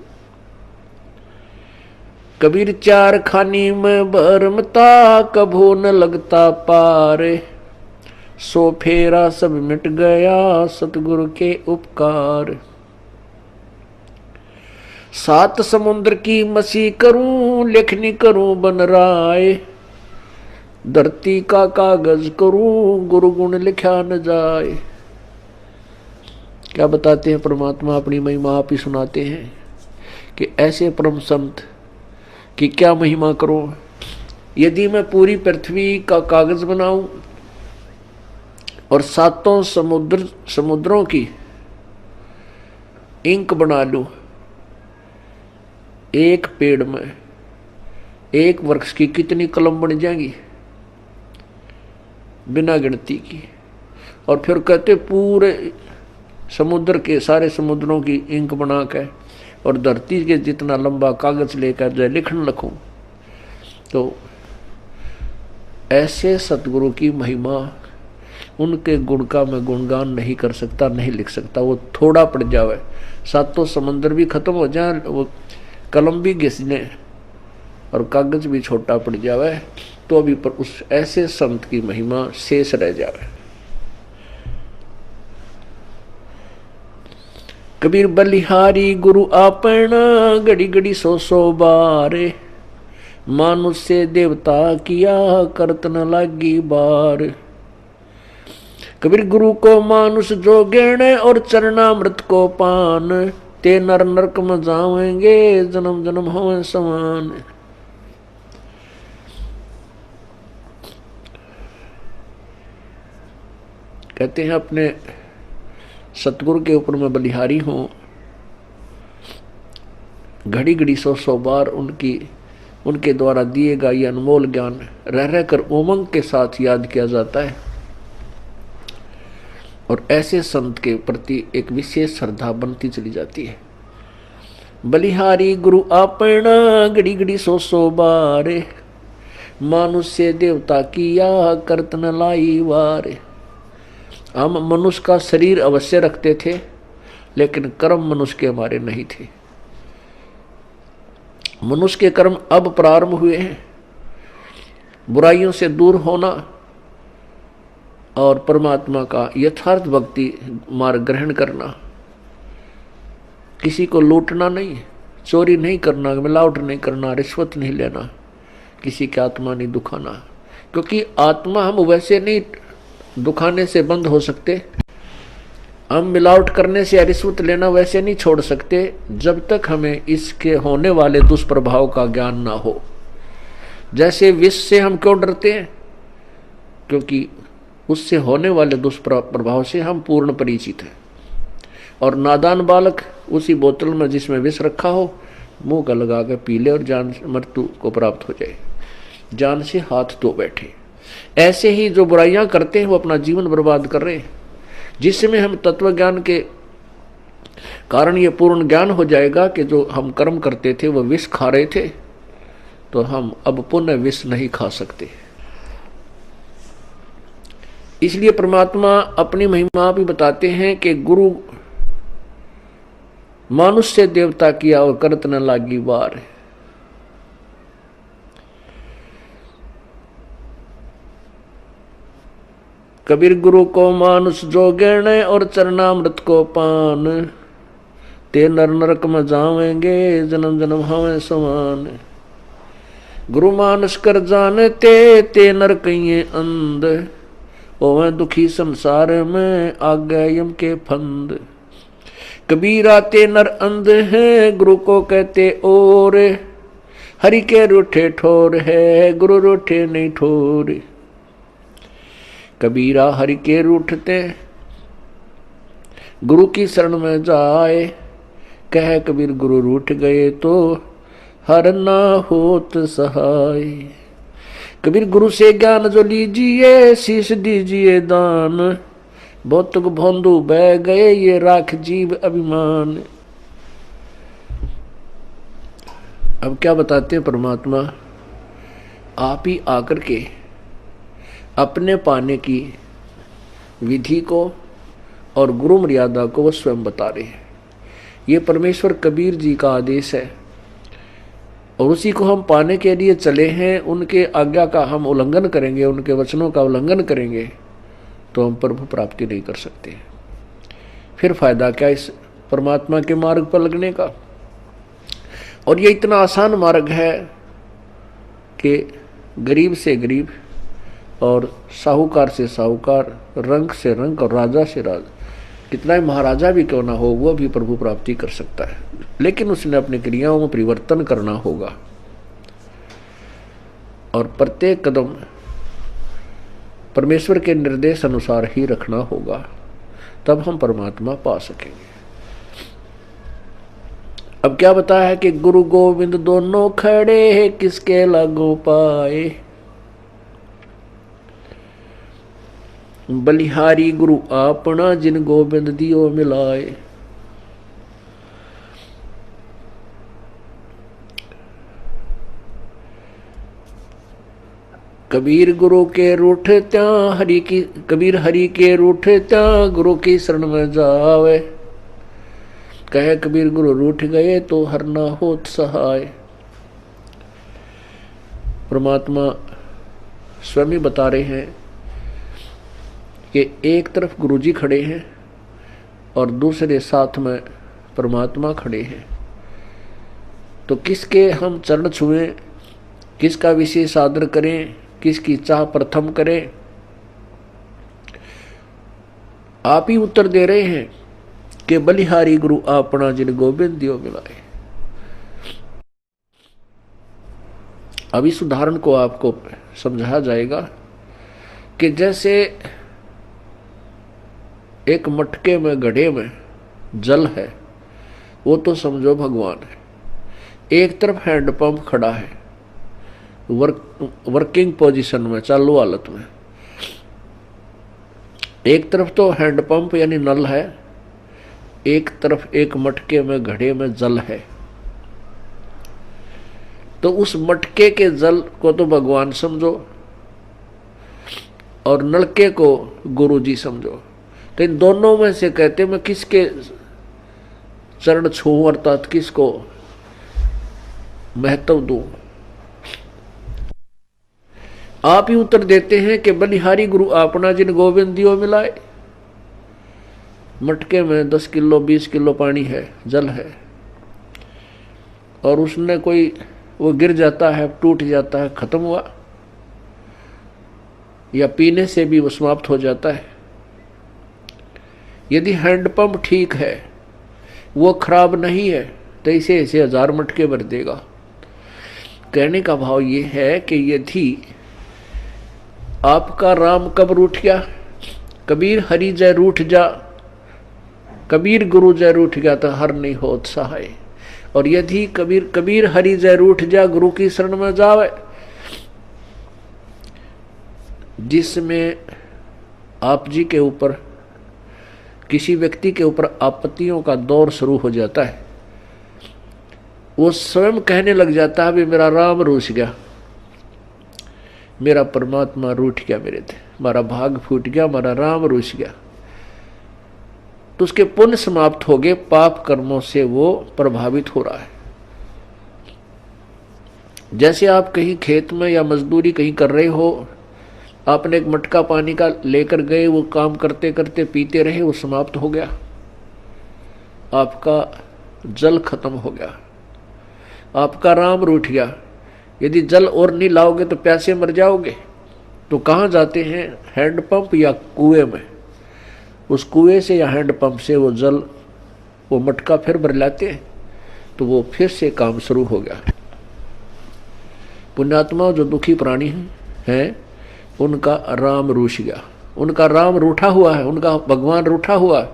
S1: कबीर चार खानी में भरमता, कभू न लगता पार, सो फेरा सब मिट गया सतगुरु के उपकार। 7 समुद्र की मसी करूं, लेखनी करूं बन राय, धरती का कागज करूं, गुरु गुण लिखा न जाए। क्या बताते हैं परमात्मा, अपनी महिमा आप ही सुनाते हैं कि ऐसे परम संत कि क्या महिमा करो। यदि मैं पूरी पृथ्वी का कागज बनाऊं और 7 समुद्रों की इंक बना लूं, एक पेड़ में एक वृक्ष की कितनी कलम बन जाएंगी, बिना गिनती की। और फिर कहते पूरे समुद्र के सारे समुद्रों की इंक बना के और धरती के जितना लंबा कागज लेकर जो लिखन लिखूं, तो ऐसे सतगुरु की महिमा, उनके गुण का मैं गुणगान नहीं कर सकता, नहीं लिख सकता। वो थोड़ा पड़ जावे, 7 समंदर भी खत्म हो जाए, वो कलम भी घिसने और कागज भी छोटा पड़ जावे, तो अभी पर उस ऐसे संत की महिमा शेष रह जावे। कबीर बलिहारी गुरु आपना, घड़ी घड़ी 100 बार, मानुष से देवता किया करत न लागी बार। कबीर गुरु को मानुष जो ज्ञान और चरणामृत को पान, ते नर नरक में जाएंगे जन्म जन्म हो समान। कहते हैं अपने सतगुरु के ऊपर मैं बलिहारी हूं, घड़ी घड़ी 100 बार उनके द्वारा दिए गए ये अनमोल ज्ञान रह रहकर उमंग के साथ याद किया जाता है, और ऐसे संत के प्रति एक विशेष श्रद्धा बनती चली जाती है। बलिहारी गुरु आपना, घड़ी घड़ी 100 बार, मानुष से देवता किया करत न लाई वार। हम मनुष्य का शरीर अवश्य रखते थे, लेकिन कर्म मनुष्य के हमारे नहीं थे। मनुष्य के कर्म अब प्रारंभ हुए हैं, बुराइयों से दूर होना और परमात्मा का यथार्थ भक्ति मार्ग ग्रहण करना। किसी को लूटना नहीं, चोरी नहीं करना, मिलावट नहीं करना, रिश्वत नहीं लेना, किसी की आत्मा नहीं दुखाना, क्योंकि आत्मा हम वैसे नहीं दुखाने से बंद हो सकते। हम मिलावट करने से या रिश्वत लेना वैसे नहीं छोड़ सकते जब तक हमें इसके होने वाले दुष्प्रभाव का ज्ञान ना हो। जैसे विष से हम क्यों डरते हैं? क्योंकि उससे होने वाले दुष्प्रभाव से हम पूर्ण परिचित हैं। और नादान बालक उसी बोतल में जिसमें विष रखा हो मुंह का लगा कर पी ले और जान मृत्यु को प्राप्त हो जाए, जान से हाथ धो बैठे। ऐसे ही जो बुराइयां करते हैं वो अपना जीवन बर्बाद कर रहे हैं। जिसमें हम तत्व ज्ञान के कारण ये पूर्ण ज्ञान हो जाएगा कि जो हम कर्म करते थे वो विष खा रहे थे, तो हम अब पुनः विष नहीं खा सकते। इसलिए परमात्मा अपनी महिमा भी बताते हैं कि गुरु मानुष से देवता किया और करत न लागी वार। कबीर गुरु को मानुष जो गण और चरणामृत को पान, ते नर नरक में जावेंगे जन्म जन्म हमें समान। गुरु मानुष कर जानते ते नर कहिए अंध, ओवे दुखी संसार में आ गए यम के फंद। कबीर आते नर अंध है गुरु को कहते और, हरि के रूठे ठोर है गुरु रूठे नहीं ठोर। कबीरा हरि के रूठते गुरु की शरण में जाए, कह कबीर गुरु रूठ गए तो हर ना होत सहाय। कबीर गुरु से ज्ञान जो लीजिए शीश दीजिए दान, भौतुक भोंदू बह गए ये राख जीव अभिमान। अब क्या बताते हैं परमात्मा? आप ही आकर के अपने पाने की विधि को और गुरु मर्यादा को वो स्वयं बता रहे हैं। ये परमेश्वर कबीर जी का आदेश है और उसी को हम पाने के लिए चले हैं। उनके आज्ञा का हम उल्लंघन करेंगे, उनके वचनों का उल्लंघन करेंगे तो हम प्रभु प्राप्ति नहीं कर सकते। फिर फायदा क्या इस परमात्मा के मार्ग पर लगने का? और ये इतना आसान मार्ग है कि गरीब से गरीब और साहूकार से साहूकार, रंक से रंक और राजा से राजा, कितना ही महाराजा भी क्यों ना हो वो भी प्रभु प्राप्ति कर सकता है। लेकिन उसने अपनी क्रियाओं में परिवर्तन करना होगा और प्रत्येक कदम परमेश्वर के निर्देश अनुसार ही रखना होगा, तब हम परमात्मा पा सकेंगे। अब क्या बताया है कि गुरु गोविंद दोनों खड़े किसके लागू पाए। बलिहारी गुरु आपना जिन गोविंद दियो मिलाए। कबीर गुरु के रूठ त्या हरि की, कबीर हरि के रूठ त्या गुरु की शरण में जावे, कहे कबीर गुरु रूठ गए तो हर ना होत सहाय। परमात्मा स्वयं ही बता रहे हैं कि एक तरफ गुरुजी खड़े हैं और दूसरे साथ में परमात्मा खड़े हैं, तो किसके हम चरण छुएं, किसका विशेष आदर करें, किसकी चाह प्रथम करें? आप ही उत्तर दे रहे हैं कि बलिहारी गुरु आपना जिन गोविंद दियो मिलाए। अब इस उदाहरण को आपको समझाया जाएगा कि जैसे एक मटके में गड्ढे में जल है, वो तो समझो भगवान है। एक तरफ हैंडपंप खड़ा है वर्किंग पोजीशन में, चालू हालत में। एक तरफ तो हैंडपंप यानी नल है, एक तरफ एक मटके में घड़े में जल है। तो उस मटके के जल को तो भगवान समझो और नलके को गुरु जी समझो। तो इन दोनों में से कहते मैं किसके चरण छूं अर्थात किसको महत्व दूं? आप ही उत्तर देते हैं कि बलिहारी गुरु आपना जिन गोविंद दियो मिलाए। मटके में 10 किलो 20 किलो पानी है, जल है, और उसने कोई वो गिर जाता है, टूट जाता है, खत्म हुआ, या पीने से भी वो समाप्त हो जाता है। यदि हैंडपंप ठीक है, वो खराब नहीं है, तो इसे ऐसे 1000 मटके भर देगा। कहने का भाव ये है कि यदि आपका राम कब रूठ गया, कबीर हरि जय रूठ जा, कबीर गुरु जय रूठ गया तो हर नहीं होत सहाय। और यदि कबीर हरि जय रूठ जा, गुरु की शरण में जावे, जिसमें आप जी के ऊपर, किसी व्यक्ति के ऊपर आपत्तियों का दौर शुरू हो जाता है, वो स्वयं कहने लग जाता है भी मेरा राम रूठ गया, मेरा परमात्मा रूठ गया, मेरे थे हमारा भाग फूट गया, हमारा राम रूठ गया, तो उसके पुण्य समाप्त हो गए, पाप कर्मों से वो प्रभावित हो रहा है। जैसे आप कहीं खेत में या मजदूरी कहीं कर रहे हो, आपने एक मटका पानी का लेकर गए, वो काम करते करते पीते रहे, वो समाप्त हो गया, आपका जल खत्म हो गया, आपका राम रूठ गया। यदि जल और नहीं लाओगे तो प्यासे मर जाओगे। तो कहाँ जाते हैं? हैंडपंप या कुएं में। उस कुएं से या हैंडपंप से वो जल, वो मटका फिर भर लाते हैं, तो वो फिर से काम शुरू हो गया। पुण्यात्मा जो दुखी प्राणी हैं, उनका राम रूठ गया, उनका राम रूठा हुआ है, उनका भगवान रूठा हुआ है,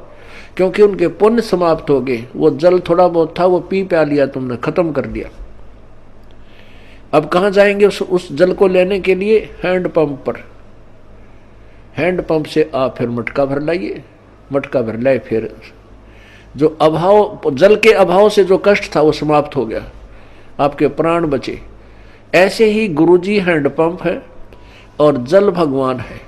S1: क्योंकि उनके पुण्य समाप्त हो गए। वो जल थोड़ा बहुत था, वो पी प्या लिया, तुमने खत्म कर दिया। अब कहाँ जाएंगे उस जल को लेने के लिए? हैंडपंप पर। हैंडपंप से आप फिर मटका भर लाइए, मटका भर लाए, फिर जो अभाव, जल के अभाव से जो कष्ट था वो समाप्त हो गया, आपके प्राण बचे। ऐसे ही गुरुजी हैंडपंप है और जल भगवान है।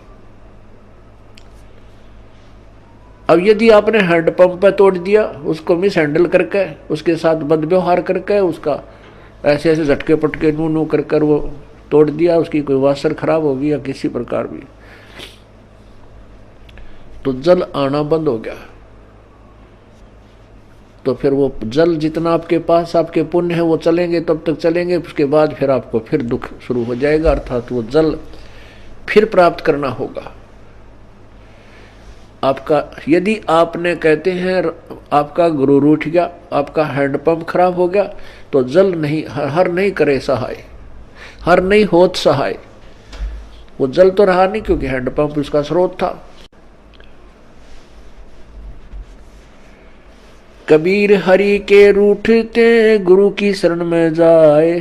S1: अब यदि आपने हैंडपंप पे तोड़ दिया, उसको मिस हैंडल करके, उसके साथ बदव्यवहार करके, उसका ऐसे ऐसे झटके पटके नू नू कर कर वो तोड़ दिया, उसकी कोई वासर खराब होगी या किसी प्रकार भी, तो जल आना बंद हो गया। तो फिर वो जल जितना आपके पास आपके पुण्य है वो चलेंगे, तब तक चलेंगे, उसके बाद फिर आपको फिर दुख शुरू हो जाएगा, अर्थात वो जल फिर प्राप्त करना होगा आपका। यदि आपने कहते हैं आपका गुरु रूठ गया, आपका हैंडपंप खराब हो गया, तो जल नहीं, हर नहीं करे सहाय, हर नहीं होत सहाय। वो जल तो रहा नहीं, क्योंकि हैंडपंप उसका स्रोत था। कबीर हरि के रूठते गुरु की शरण में जाए,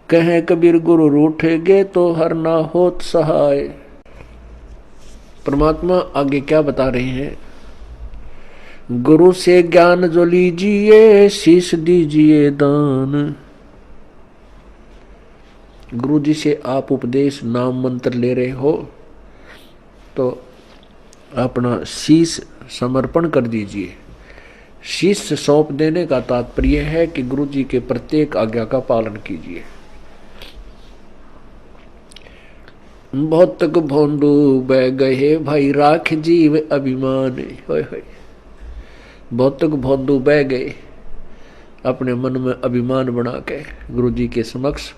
S1: कहे कबीर गुरु रूठेगे तो हर ना होत सहाय। परमात्मा आगे क्या बता रहे हैं? गुरु से ज्ञान जो लीजिए, शीश दीजिए दान। गुरु जी से आप उपदेश, नाम मंत्र ले रहे हो, तो अपना शीश समर्पण कर दीजिए। शीश सौंप देने का तात्पर्य है कि गुरु जी के प्रत्येक आज्ञा का पालन कीजिए। बहुत तक भोंडू बह गए भाई, राख जीव अभिमान। होय होय, बहुत तक भोंडू बह गए अपने मन में अभिमान बना के गुरु जी के समक्ष,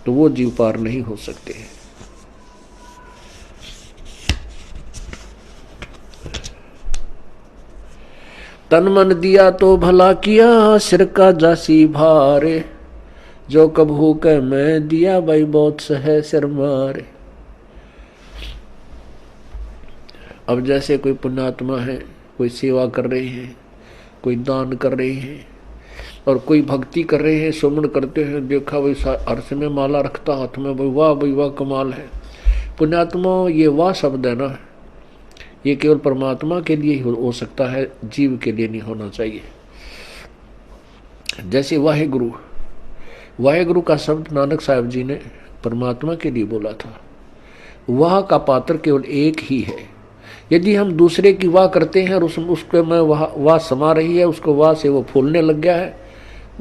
S1: तो वो जीव पार नहीं हो सकते हैं। तन मन दिया तो भला किया, सिर का जासी भारे, जो कबहू के मैं दिया भाई बहुत सहे सिर मारे। अब जैसे कोई पुण्यात्मा है, कोई सेवा कर रहे हैं, कोई दान कर रहे हैं, और कोई भक्ति कर रहे हैं, सुमन करते हैं, देखा भाई अर्श में माला रखता हाथ में, भाई वाह भाई वाह कमाल है। पुण्यात्मा, ये वाह शब्द है ना, ये केवल परमात्मा के लिए ही हो सकता है, जीव के लिए नहीं होना चाहिए। जैसे वाहेगुरु, वाहेगुरु का शब्द नानक साहब जी ने परमात्मा के लिए बोला था। वाह का पात्र केवल एक ही है। यदि हम दूसरे की वाह करते हैं और उसके में वाह समा रही है, उसको वाह से वो फूलने लग गया है,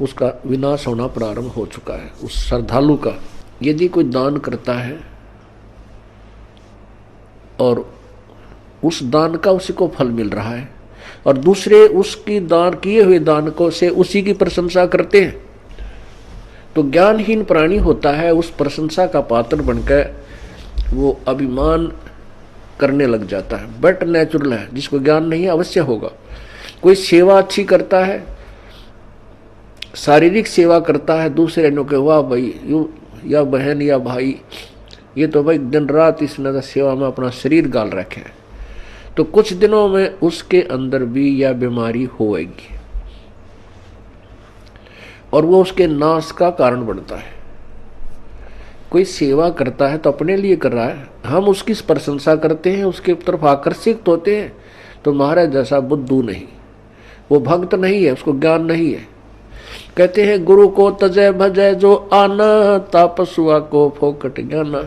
S1: उसका विनाश होना प्रारंभ हो चुका है उस श्रद्धालु का। यदि कोई दान करता है और उस दान का उसी को फल मिल रहा है, और दूसरे उसकी दान किए हुए दान को से उसी की प्रशंसा करते हैं, तो ज्ञानहीन प्राणी होता है, उस प्रशंसा का पात्र बनकर वो अभिमान करने लग जाता है, बट नेचुरल है। जिसको ज्ञान नहीं है अवश्य होगा। कोई सेवा अच्छी करता है, शारीरिक सेवा करता है, दूसरे ने कहे वाह भाई यू या बहन या भाई, ये तो भाई दिन रात इसने सेवा में अपना शरीर गाल रखे है, तो कुछ दिनों में उसके अंदर भी यह बीमारी होएगी और वो उसके नाश का कारण बनता है। कोई सेवा करता है तो अपने लिए कर रहा है, हम उसकी प्रशंसा करते हैं, उसके तरफ आकर्षित होते हैं, तो महाराज जैसा बुद्धू नहीं, वो भक्त नहीं है, उसको ज्ञान नहीं है। कहते हैं गुरु को तजय भजय जो आना, तापसुआ को फोकट ज्ञाना।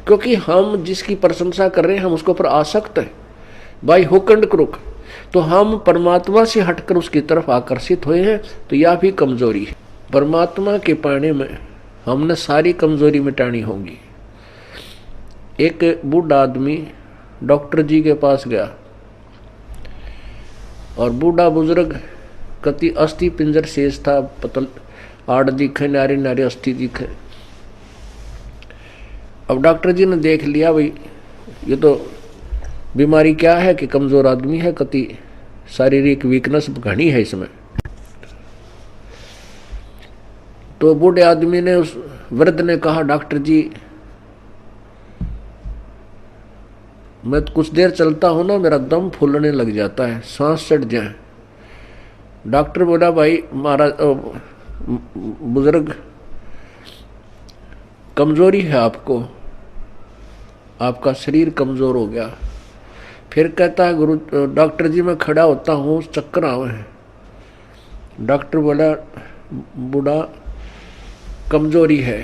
S1: क्योंकि हम जिसकी प्रशंसा कर रहे हैं हम उसके ऊपर आसक्त है बाई हुक एंड क्रुक, तो हम परमात्मा से हटकर उसकी तरफ आकर्षित हुए हैं, तो यह भी कमजोरी है। परमात्मा के पाने में हमने सारी कमजोरी मिटानी होगी। एक बूढ़ा आदमी डॉक्टर जी के पास गया और बूढ़ा बुजुर्ग कति अस्थि पिंजर शेष था, पतल आड़ दिखे, नारी नारी अस्थि दिखे। अब डॉक्टर जी ने देख लिया भाई ये तो बीमारी क्या है कि कमजोर आदमी है, कति शारीरिक वीकनेस घनी है इसमें। तो बूढ़े आदमी ने उस वृद्ध ने कहा डॉक्टर जी मैं तो कुछ देर चलता हूं ना मेरा दम फूलने लग जाता है, सांस चढ़ जाए। डॉक्टर बोला भाई महाराज बुजुर्ग कमजोरी है आपको, आपका शरीर कमजोर हो गया। फिर कहता है गुरु डॉक्टर जी मैं खड़ा होता हूँ चक्कर आवे हैं। डॉक्टर बोला बूढ़ा कमजोरी है।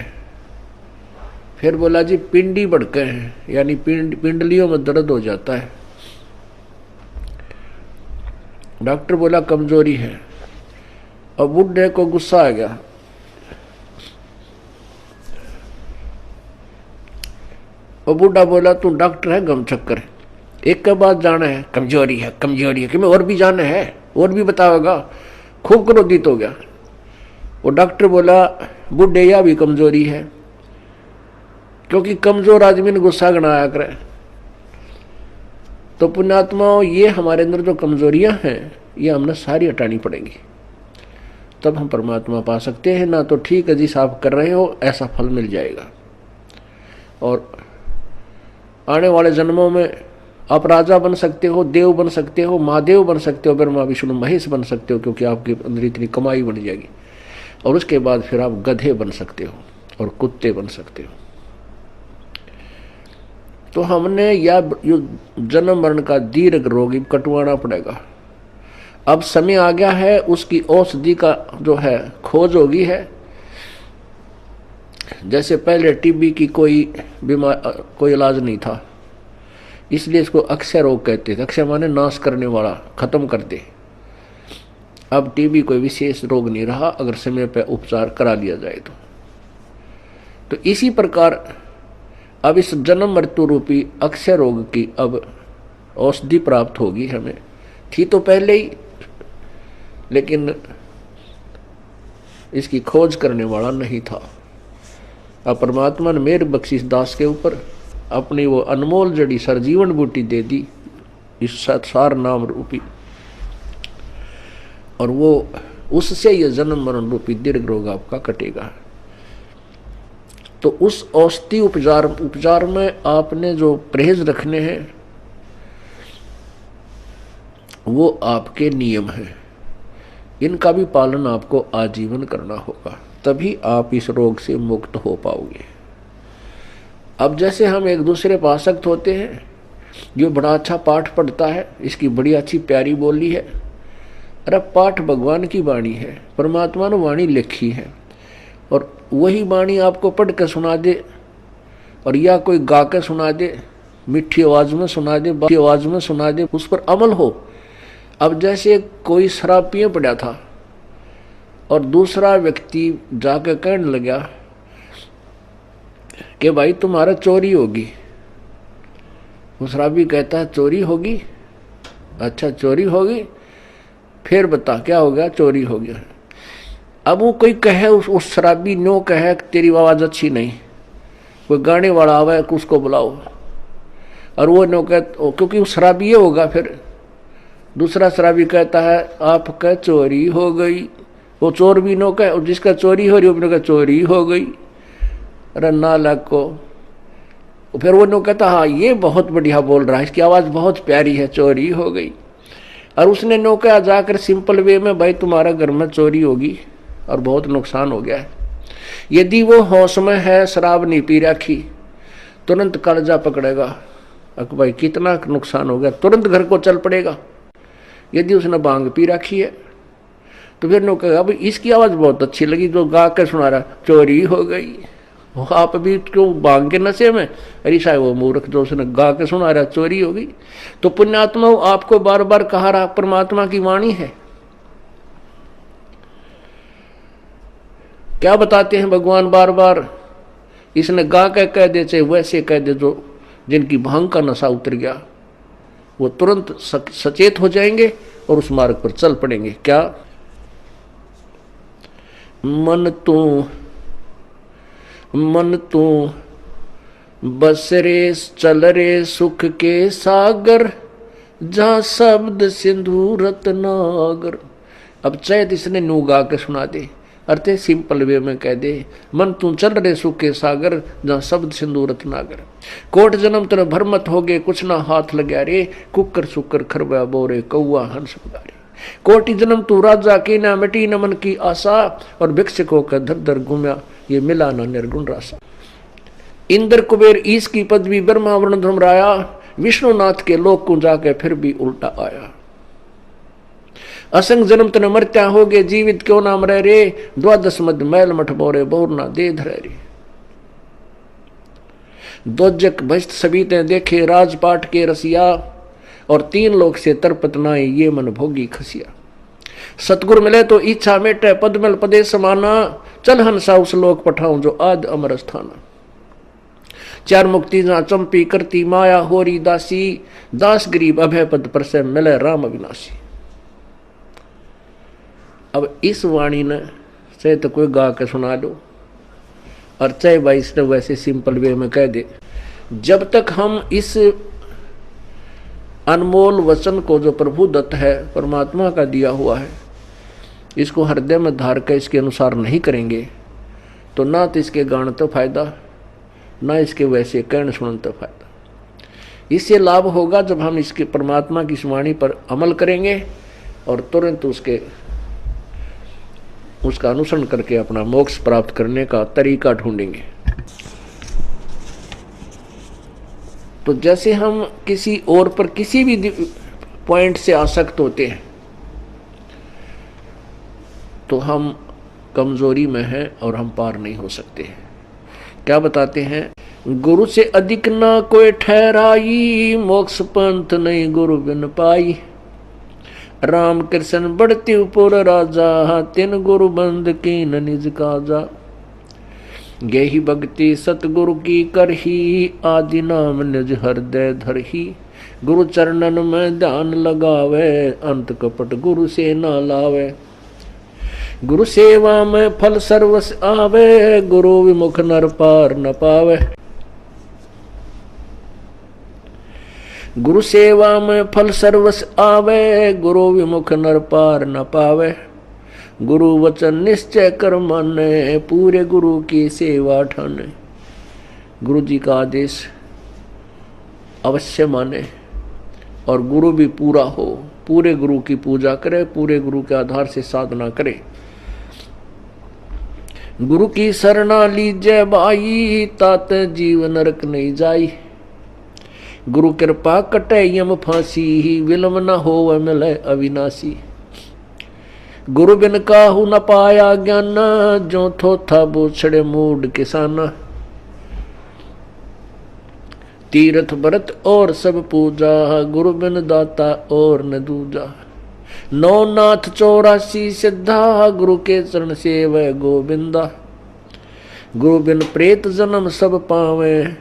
S1: फिर बोला जी पिंडी बढ़के हैं, यानी पिंडलियों में दर्द हो जाता है। डॉक्टर बोला कमजोरी है। और बूढ़े को गुस्सा आ गया। और बूढ़ा बोला तू डॉक्टर है गम चक्कर, एक के बाद जाना है कमजोरी है कमजोरी है, कि मैं और भी जाना है और भी बताओगा। खूब क्रोधित हो गया। वो डॉक्टर बोला बूढ़े या भी कमजोरी है, क्योंकि कमजोर आदमी ने गुस्सा गणाया करे। तो पुण्यात्माओं ये हमारे अंदर जो कमजोरियां हैं ये हमने सारी हटानी पड़ेंगी, तब हम परमात्मा पा सकते हैं। ना तो ठीक है जिस आप कर रहे हो ऐसा फल मिल जाएगा, और आने वाले जन्मों में आप राजा बन सकते हो, देव बन सकते हो, महादेव बन सकते हो, ब्रह्मा विष्णु महेश बन सकते हो, क्योंकि आपके अंदर इतनी कमाई बन जाएगी। और उसके बाद फिर आप गधे बन सकते हो और कुत्ते बन सकते हो। तो हमने या जन्म मरण का दीर्घ रोग कटवाना पड़ेगा। अब समय आ गया है, उसकी औषधि का जो है खोज होगी है। जैसे पहले टीबी की कोई इलाज नहीं था, इसलिए इसको अक्षय रोग कहते थे। अक्षय माने नाश करने वाला, खत्म कर दे। अब टीबी कोई विशेष रोग नहीं रहा अगर समय पर उपचार करा लिया जाए तो इसी प्रकार अब इस जन्म मृत्यु रूपी अक्षय रोग की अब औषधि प्राप्त होगी हमें। थी तो पहले ही, लेकिन इसकी खोज करने वाला नहीं था। अब परमात्मा ने मेरे बख्शिश दास के ऊपर अपनी वो अनमोल जड़ी सरजीवन बूटी दे दी, इस सार नाम रूपी, और वो उससे ये जन्म मरण रूपी दीर्घ रोग आपका कटेगा। तो उस औषधि उपचार में आपने जो परहेज रखने हैं वो आपके नियम हैं, इनका भी पालन आपको आजीवन करना होगा, तभी आप इस रोग से मुक्त हो पाओगे। अब जैसे हम एक दूसरे पर आसक्त होते हैं, ये बड़ा अच्छा पाठ पढ़ता है, इसकी बड़ी अच्छी प्यारी बोली है। अरे पाठ भगवान की वाणी है, परमात्मा ने वाणी लिखी है, और वही वाणी आपको पढ़ के सुना दे, और या कोई गा के सुना दे, मीठी आवाज में सुना दे, बाकी आवाज में सुना दे, उस पर अमल हो। अब जैसे कोई शराब पिए पड़ा था और दूसरा व्यक्ति जाके कहने लगा कि भाई तुम्हारा चोरी होगी। वो शराबी कहता है चोरी होगी? अच्छा चोरी होगी, फिर बता क्या हो गया? चोरी हो गया। अब वो कोई कहे, उस शराबी नो कहे तेरी आवाज अच्छी नहीं, कोई गाने वाला आवे उसको बुलाओ। और वो नौका, क्योंकि वो शराबी होगा, फिर दूसरा शराबी कहता है आपका चोरी हो गई। वो चोर भी नौका, और जिसका चोरी हो रही है वो चोरी हो गई। अरे नालायक को। फिर वो नौका कहता हाँ ये बहुत बढ़िया बोल रहा है, इसकी आवाज़ बहुत प्यारी है, चोरी हो गई। और उसने नौका जाकर सिंपल वे में, भाई तुम्हारा घर में चोरी होगी और बहुत नुकसान हो गया है। यदि वो होश में है, शराब नहीं पी रखी, तुरंत कलेजा पकड़ेगा, अक भाई कितना नुकसान हो गया, तुरंत घर को चल पड़ेगा। यदि उसने भांग पी रखी है तो फिर नौका कहेगा भाई इसकी आवाज़ बहुत अच्छी लगी, जो गा कर सुना रहा, चोरी हो गई। आप भी क्यों भांग के नशे में, अरे साहब वो मूर्ख जो उसने गा के सुना रहा, चोरी हो गई। तो पुण्यात्मा आपको बार बार कहा रहा, परमात्मा की वाणी है। क्या बताते हैं भगवान बार बार, इसने गा के कह दे चाहे वैसे कह दे, जो जिनकी भांग का नशा उतर गया वो तुरंत सचेत हो जाएंगे और उस मार्ग पर चल पड़ेंगे। क्या मन तू बस रे चल रे सुख के सागर, जहां शब्द सिंधु रत्नागर। अब चैत इसने नू गा के सुना दे, अर्थ सिंपल वे में कह दे, मन तू चल रे सुख के सागर, जहां शब्द सिंधु रत्नागर। कोट जन्म तेरे भरमत हो गए, कुछ ना हाथ लग्या रे, कुकर सुकर खरबा बोरे कौआ हंस बगारे। कोटि जन्म तू राजा की ना मिटी न मन की आशा, और भिक्षक होकर धर धर घूमया, ये मिला ना निर्गुण रासा। इंद्र कुबेर ईश की पदवी, ब्रह्मा वर्ण धर्मराया, विष्णुनाथ के लोक को जाके फिर भी उल्टा आया। असंग जन्म तन मरत्या हो गए, जीवित क्यों नाम रह रे, द्वादश मध्य मैल मठ बोरे बोर ना दे धरे रे। दोजक भस्त सभी ते देखे, राजपाट के रसिया, और तीन लोक से तरपत नाए, ये मन भोगी खसिया। सतगुरु मिले तो इच्छा मेटे, पद मिल पदे समाना, चल हंसा उस लोक पठाऊं जो आद अमर स्थाना। चार मुक्ति जहां चंपी करती माया, होरी दासी, दास गरीब अभय पद पर से मिले राम अविनाशी। अब इस वाणी ने चाहे तो कोई गा के सुना दो, और चाहे भाई इसने वैसे सिंपल वे में कह दे, जब तक हम इस अनमोल वचन को जो प्रभु दत्त है, परमात्मा का दिया हुआ है, इसको हृदय में धार कर इसके अनुसार नहीं करेंगे, तो ना तो इसके गान तो फायदा, ना इसके वैसे कहन सुनन तो फायदा। इससे लाभ होगा जब हम इसके परमात्मा की वाणी पर अमल करेंगे और तुरंत उसका अनुसरण करके अपना मोक्ष प्राप्त करने का तरीका ढूंढेंगे। तो जैसे हम किसी और पर किसी भी पॉइंट से आसक्त होते हैं तो हम कमजोरी में हैं और हम पार नहीं हो सकते हैं। क्या बताते हैं, गुरु से अधिक ना कोई ठहराई, मोक्ष पंथ नहीं गुरु बिन पाई। राम कृष्ण बढ़ती उपुर राजा, तिन गुरु बंद की न निज काजा। गेहि भक्ति सतगुरु की करही, आदि नाम निज हृदय धरही। गुरु चरणन में ध्यान लगावे, अंत कपट गुरु से न लावे। गुरु सेवा में फल सर्वस आवे, गुरु विमुख नर पार न पावे। गुरु सेवा में फल सर्वस आवे, गुरु विमुख नर पार न पावे। गुरु वचन निश्चय कर माने, पूरे गुरु की सेवा ठाने। गुरु जी का आदेश अवश्य माने और गुरु भी पूरा हो, पूरे गुरु की पूजा करे, पूरे गुरु के आधार से साधना करे। गुरु की शरणा लीजय भाई, तात जीव नरक नहीं जाई। गुरु कृपा कटे यम फांसी, विलम न हो मिले अविनाशी। गुरु बिन काहू न पाया ज्ञान, जो थोथा बोछड़े मूड किसाना। तीर्थ व्रत और सब पूजा, गुरु बिन दाता और न दूजा। नौ नाथ 84 सिद्धा, गुरु के चरण सेवै गोविंदा। गुरु बिन प्रेत जन्म सब पावे,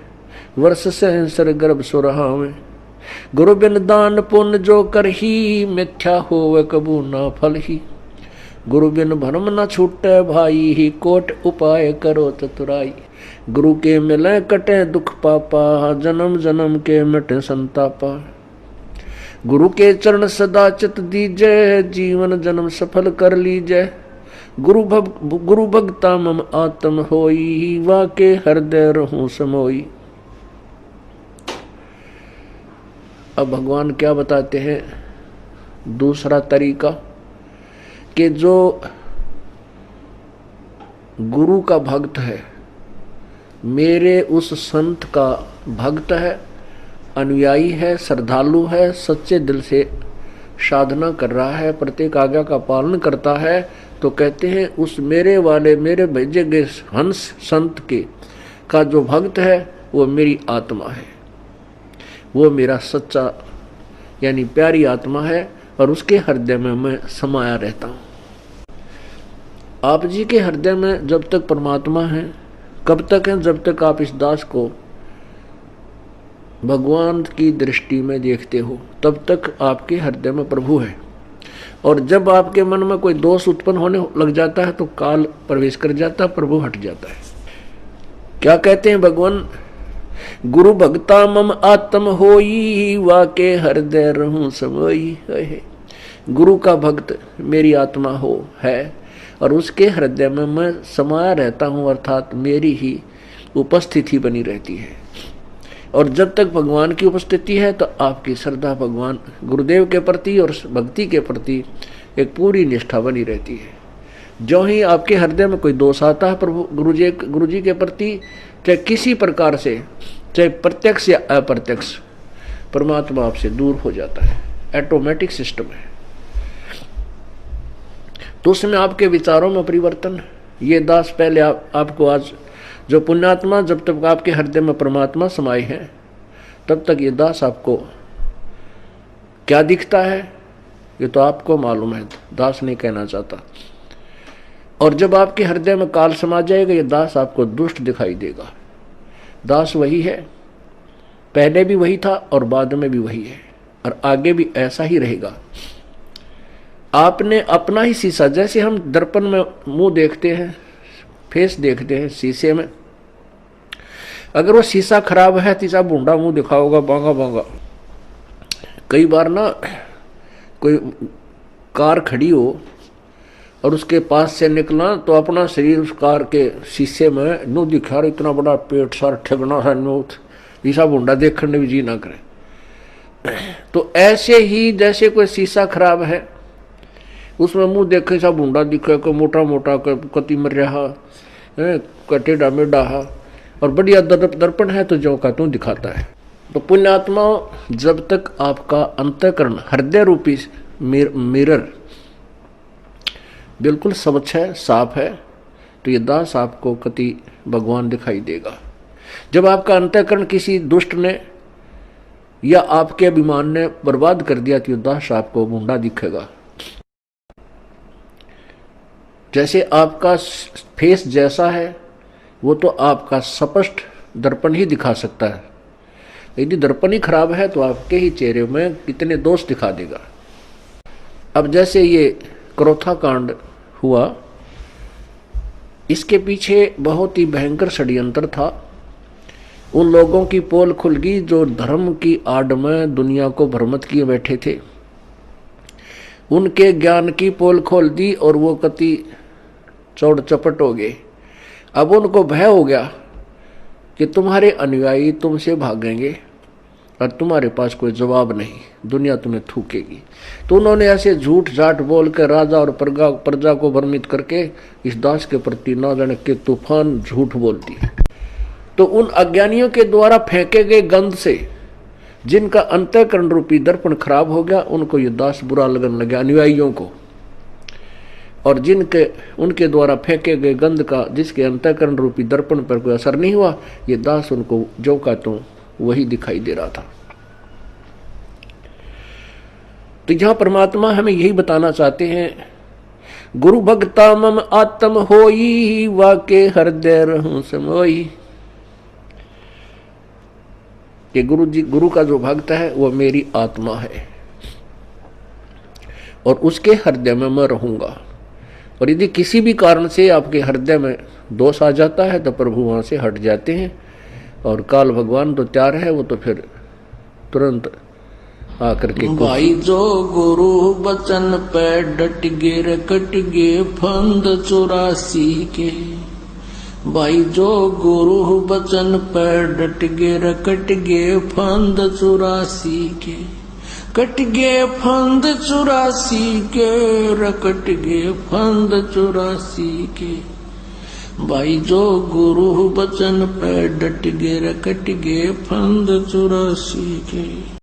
S1: वर्ष सहस्र गर्भ सुरहावे। गुरु बिन दान पुण्य जो करही, मिथ्या होवे कबू ना फल ही। गुरु बिन भरम न छूटे भाई, ही कोट उपाय करो चतुराई। गुरु के मिले कटे दुख पापा, जन्म जन्म के मिटे संतापा। गुरु के चरण सदा चित दीजय, जीवन जन्म सफल कर लीजय। गुरु भगता मम आत्म होई, वाके हृदय रहूं समोई। अब भगवान क्या बताते हैं दूसरा तरीका, कि जो गुरु का भक्त है, मेरे उस संत का भक्त है, अनुयायी है, श्रद्धालु है, सच्चे दिल से साधना कर रहा है, प्रत्येक आज्ञा का पालन करता है, तो कहते हैं उस मेरे भेजे गए हंस संत के का जो भक्त है वो मेरी आत्मा है, वो मेरा सच्चा यानी प्यारी आत्मा है, और उसके हृदय में मैं समाया रहता हूँ। आप जी के हृदय में जब तक परमात्मा है, कब तक है? जब तक आप इस दास को भगवान की दृष्टि में देखते हो, तब तक आपके हृदय में प्रभु है। और जब आपके मन में कोई दोष उत्पन्न होने लग जाता है तो काल प्रवेश कर जाता है, प्रभु हट जाता है। क्या कहते हैं भगवान? गुरु भक्ता मम आत्म होई, वाके हृदय रहूं समोई। गुरु का भक्त मेरी आत्मा हो है, और उसके हृदय में मैं समाया रहता हूँ, अर्थात मेरी ही उपस्थिति बनी रहती है। और जब तक भगवान की उपस्थिति है तो आपकी श्रद्धा भगवान गुरुदेव के प्रति और भक्ति के प्रति एक पूरी निष्ठा बनी रहती है। जो ही आपके हृदय में कोई दोष आता है प्रभु गुरु जी के प्रति, चाहे किसी प्रकार से, चाहे प्रत्यक्ष या अप्रत्यक्ष, परमात्मा आपसे दूर हो जाता है। ऑटोमेटिक सिस्टम है। तो उसमें आपके विचारों में परिवर्तन, ये दास पहले आपको आज जो पुण्यात्मा, जब तक आपके हृदय में परमात्मा समाये हैं तब तक ये दास आपको क्या दिखता है ये तो आपको मालूम है, दास नहीं कहना चाहता। और जब आपके हृदय में काल समा जाएगा ये दास आपको दुष्ट दिखाई देगा। दास वही है, पहले भी वही था और बाद में भी वही है, और आगे भी ऐसा ही रहेगा। आपने अपना ही शीशा, जैसे हम दर्पण में मुंह देखते हैं, फेस देखते हैं शीशे में, अगर वो शीशा खराब है तीसरा बूंदा मुंह दिखाओगा, बांगा बांगा। कई बार ना कोई कार खड़ी हो और उसके पास से निकला तो अपना शरीर उस कार के शीशे में नू दिखा, इतना बड़ा पेट सार ठगना है नूथ, ईसा बूंदा देखने भी जी ना करे। तो ऐसे ही जैसे कोई शीशा खराब है उसमें मुंह देखे सा बूंदा दिखे, कोई मोटा मोटा कति मर रहा टेढ़ा मेढ़ा, और बढ़िया दर्पण है तो जो का तू दिखाता है। तो पुण्यात्मा, जब तक आपका अंतःकरण हृदय रूपी मिरर बिल्कुल स्वच्छ है, साफ है, तो ये दास आपको कति भगवान दिखाई देगा। जब आपका अंतःकरण किसी दुष्ट ने या आपके अभिमान ने बर्बाद कर दिया तो ये दास आपको बूंदा दिखेगा। जैसे आपका फेस जैसा है वो तो आपका स्पष्ट दर्पण ही दिखा सकता है, यदि दर्पण ही खराब है तो आपके ही चेहरे में कितने दोष दिखा देगा। अब जैसे ये क्रोथा कांड हुआ, इसके पीछे बहुत ही भयंकर षड्यंत्र था। उन लोगों की पोल खुल गई जो धर्म की आड़ में दुनिया को भ्रमित किए बैठे थे, उनके ज्ञान की पोल खोल दी और वो कति चौड़ चपट हो गए। अब उनको भय हो गया कि तुम्हारे अनुयायी तुमसे भागेंगे और तुम्हारे पास कोई जवाब नहीं, दुनिया तुम्हें थूकेगी। तो उन्होंने ऐसे झूठ झाट बोल कर राजा और प्रजा को भ्रमित करके इस दास के प्रति ना जाने के तूफान झूठ बोल दिए। तो उन अज्ञानियों के द्वारा फेंके गए गंध से जिनका अंतःकरण रूपी दर्पण खराब हो गया, उनको ये दास बुरा लगने लगा, अनुयायियों को। और जिनके उनके द्वारा फेंके गए गंध का जिसके अंतःकरण रूपी दर्पण पर कोई असर नहीं हुआ, ये दास उनको जो का तो वही दिखाई दे रहा था। तो यहां परमात्मा हमें यही बताना चाहते हैं, गुरु भक्ता मम आत्म होई, वाके हृदय रहूं समोई। कि गुरु का जो भक्त है वो मेरी आत्मा है और उसके हृदय में मैं रहूंगा। और यदि किसी भी कारण से आपके हृदय में दोष आ जाता है तो प्रभु वहां से हट जाते हैं, और काल भगवान तो तैयार है, वो तो फिर तुरंत आकर के
S2: भाई जो गुरु बचन पे डट गे रे कट गे फंद 84 के। भाई जो गुरु बचन पे डट गे रे कट गे फंद 84 के। कट गे फंद 84 के रे कट गे फंद 84 के। भाई जो गुरु बचन पे डट गे रे कट गे फंद 84 के।